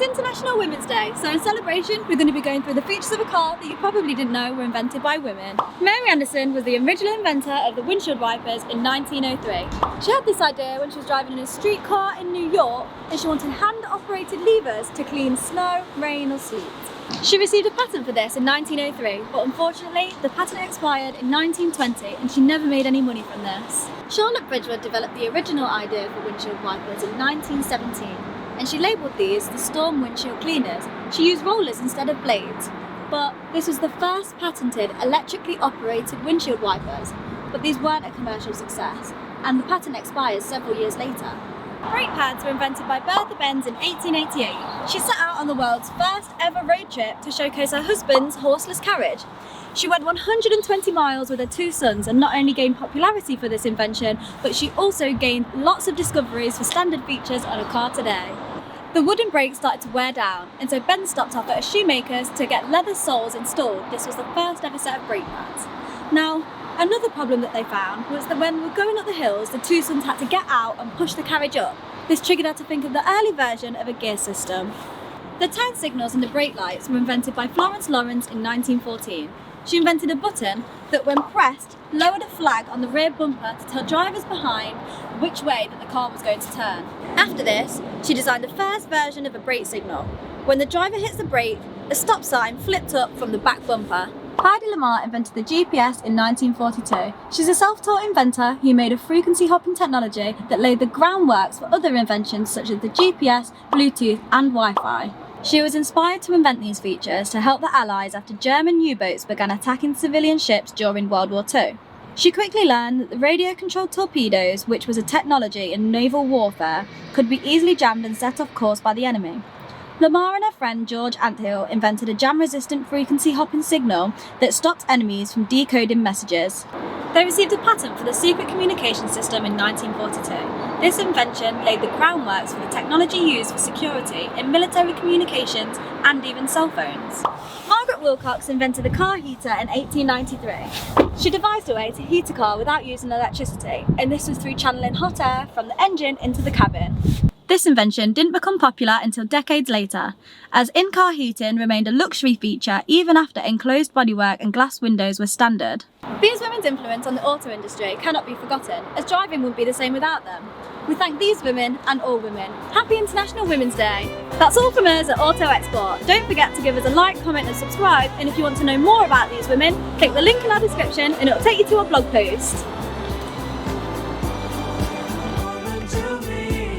It's International Women's Day, so in celebration we're going to be going through the features of a car that you probably didn't know were invented by women. Mary Anderson was the original inventor of the windshield wipers in 1903. She had this idea when she was driving in a street car in New York and she wanted hand-operated levers to clean snow, rain or sleet. She received a patent for this in 1903, but unfortunately the patent expired in 1920 and she never made any money from this. Charlotte Bridgewood developed the original idea for windshield wipers in 1917. And she labelled these the storm windshield cleaners. She used rollers instead of blades. But this was the first patented electrically operated windshield wipers, but these weren't a commercial success, and the patent expires several years later. Brake pads were invented by Bertha Benz in 1888. She set out on the world's first ever road trip to showcase her husband's horseless carriage. She went 120 miles with her two sons and not only gained popularity for this invention, but she also gained lots of discoveries for standard features on a car today. The wooden brakes started to wear down, and so Ben stopped off at a shoemaker's to get leather soles installed. This was the first ever set of brake pads. Now, another problem that they found was that when we were going up the hills, the two sons had to get out and push the carriage up. This triggered her to think of the early version of a gear system. The turn signals and the brake lights were invented by Florence in 1914. She invented a button that, when pressed, lowered a flag on the rear bumper to tell drivers behind which way that the car was going to turn. After this, she designed the first version of a brake signal. When the driver hits the brake, a stop sign flipped up from the back bumper. Hedy Lamarr invented the GPS in 1942. She's a self-taught inventor who made a frequency hopping technology that laid the groundwork for other inventions such as the GPS, Bluetooth and Wi-Fi. She was inspired to invent these features to help the Allies after German U-boats began attacking civilian ships during World War II. She quickly learned that the radio-controlled torpedoes, which was a technology in naval warfare, could be easily jammed and set off course by the enemy. Lamarr and her friend George Anthill invented a jam-resistant frequency hopping signal that stopped enemies from decoding messages. They received a patent for the secret communication system in 1942. This invention laid the groundwork for the technology used for security in military communications and even cell phones. Margaret Wilcox invented the car heater in 1893. She devised a way to heat a car without using electricity, and this was through channeling hot air from the engine into the cabin. This invention didn't become popular until decades later, as in-car heating remained a luxury feature even after enclosed bodywork and glass windows were standard. These women's influence on the auto industry cannot be forgotten, as driving wouldn't be the same without them. We thank these women and all women. Happy International Women's Day! That's all from us at AutoExport. Don't forget to give us a like, comment and subscribe, and if you want to know more about these women, click the link in our description and it'll take you to our blog post.